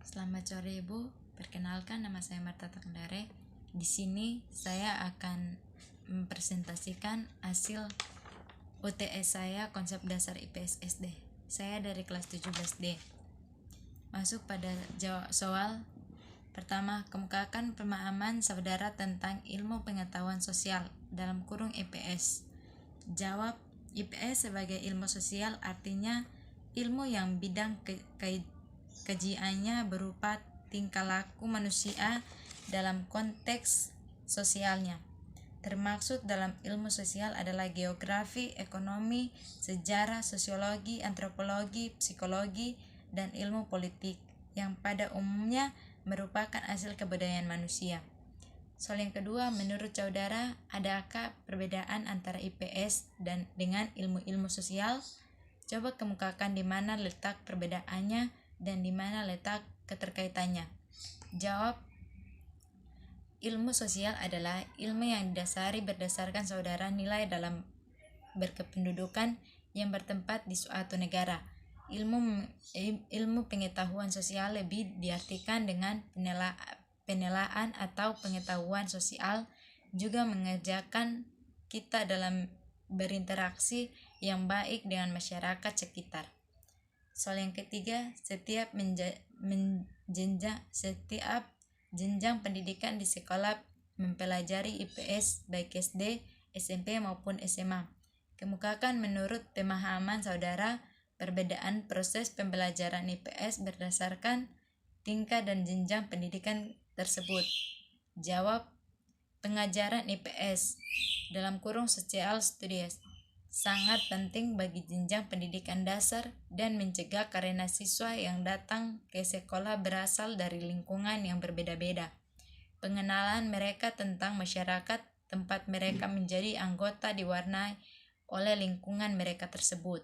Selamat sore Ibu, perkenalkan nama saya Marta Takendare. Di sini saya akan mempresentasikan hasil UTS saya konsep dasar IPS SD. Saya dari kelas 17D. Masuk pada soal pertama, kemukakan pemahaman saudara tentang ilmu pengetahuan sosial dalam kurung IPS. Jawab, IPS sebagai ilmu sosial artinya ilmu yang bidang kajiannya berupa tingkah laku manusia dalam konteks sosialnya. Termaksud dalam ilmu sosial adalah geografi, ekonomi, sejarah, sosiologi, antropologi, psikologi, dan ilmu politik yang pada umumnya merupakan hasil kebudayaan manusia. Soal yang kedua, menurut saudara, adakah perbedaan antara IPS dan dengan ilmu-ilmu sosial? Coba kemukakan di mana letak perbedaannya dan di mana letak keterkaitannya. Jawab, ilmu sosial adalah ilmu yang didasari berdasarkan saudara nilai dalam berkependudukan yang bertempat di suatu negara. Ilmu pengetahuan sosial lebih diartikan dengan penelaan atau pengetahuan sosial, juga mengerjakan kita dalam berinteraksi yang baik dengan masyarakat sekitar. Soal yang ketiga, setiap jenjang pendidikan di sekolah mempelajari IPS baik SD, SMP maupun SMA. Kemukakan menurut pemahaman saudara perbedaan proses pembelajaran IPS berdasarkan tingkat dan jenjang pendidikan tersebut. Jawab, pengajaran IPS dalam kurung social studies sangat penting bagi jenjang pendidikan dasar dan mencegah karena siswa yang datang ke sekolah berasal dari lingkungan yang berbeda-beda. Pengenalan mereka tentang masyarakat tempat mereka menjadi anggota diwarnai oleh lingkungan mereka tersebut.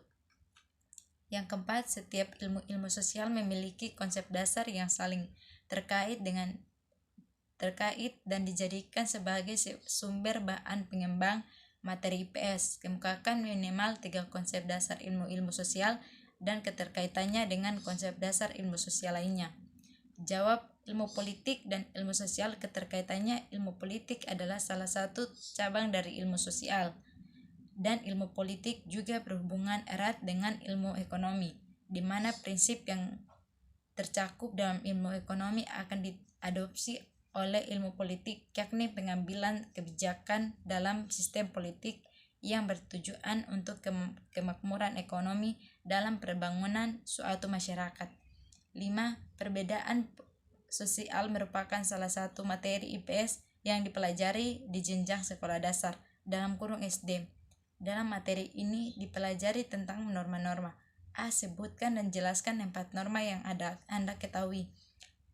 Yang keempat, setiap ilmu-ilmu sosial memiliki konsep dasar yang saling terkait dan dijadikan sebagai sumber bahan pengembang materi IPS. Kemukakan minimal 3 konsep dasar ilmu-ilmu sosial dan keterkaitannya dengan konsep dasar ilmu sosial lainnya. Jawab, ilmu politik dan ilmu sosial keterkaitannya. Ilmu politik adalah salah satu cabang dari ilmu sosial, dan ilmu politik juga berhubungan erat dengan ilmu ekonomi, di mana prinsip yang tercakup dalam ilmu ekonomi akan diadopsi oleh ilmu politik, yakni pengambilan kebijakan dalam sistem politik yang bertujuan untuk kemakmuran ekonomi dalam pembangunan suatu masyarakat. 5. Perbedaan sosial merupakan salah satu materi IPS yang dipelajari di jenjang sekolah dasar dalam kurung SD. Dalam materi ini dipelajari tentang norma-norma. A. Sebutkan dan jelaskan 4 norma yang Anda ketahui.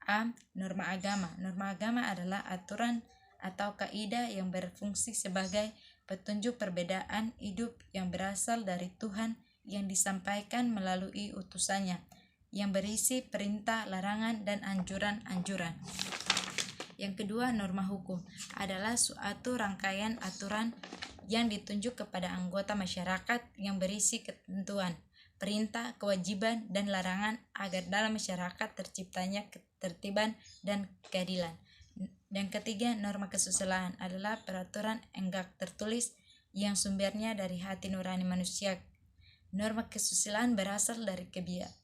A. Norma agama. Norma agama adalah aturan atau kaidah yang berfungsi sebagai petunjuk perbedaan hidup yang berasal dari Tuhan yang disampaikan melalui utusannya, yang berisi perintah, larangan, dan anjuran-anjuran. Yang kedua, norma hukum adalah suatu rangkaian aturan yang ditunjuk kepada anggota masyarakat yang berisi ketentuan, perintah, kewajiban, dan larangan agar dalam masyarakat terciptanya ketertiban dan keadilan. Dan ketiga, norma kesusilaan adalah peraturan enggak tertulis yang sumbernya dari hati nurani manusia. Norma kesusilaan berasal dari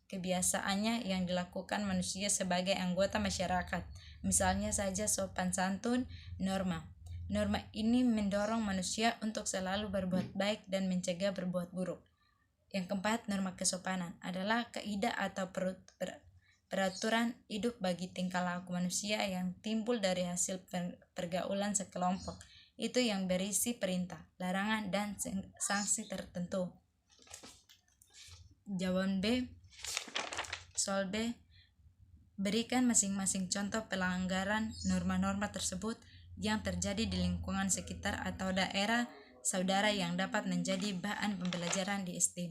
kebiasaannya yang dilakukan manusia sebagai anggota masyarakat. Misalnya saja sopan santun, norma. Norma ini mendorong manusia untuk selalu berbuat baik dan mencegah berbuat buruk. Yang keempat, norma kesopanan adalah kaidah atau peraturan hidup bagi tingkah laku manusia yang timbul dari hasil pergaulan sekelompok. Itu yang berisi perintah, larangan, dan sanksi tertentu. Jawaban B. Soal B. Berikan masing-masing contoh pelanggaran norma-norma tersebut yang terjadi di lingkungan sekitar atau daerah saudara yang dapat menjadi bahan pembelajaran di SD.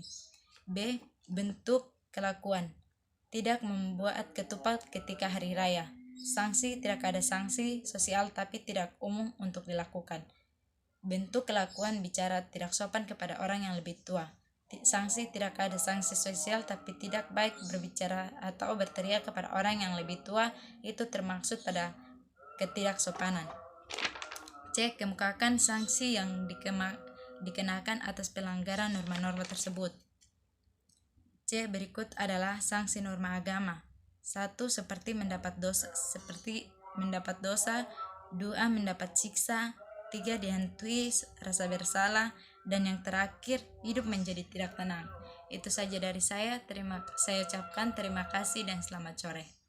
B. Bentuk kelakuan. Tidak membuat ketupat ketika hari raya. Sanksi, tidak ada sanksi sosial tapi tidak umum untuk dilakukan. Bentuk kelakuan bicara tidak sopan kepada orang yang lebih tua. sanksi tidak ada sanksi sosial, tapi tidak baik berbicara atau berteriak kepada orang yang lebih tua itu termaksud pada ketidaksopanan. C. Kemukakan sanksi yang dikenakan atas pelanggaran norma-norma tersebut. C. Berikut adalah sanksi norma agama. 1. Seperti mendapat dosa. 2. Mendapat siksa. 3. Dihantui rasa bersalah. Dan yang terakhir, hidup menjadi tidak tenang. Itu saja dari saya. Saya ucapkan terima kasih dan selamat sore.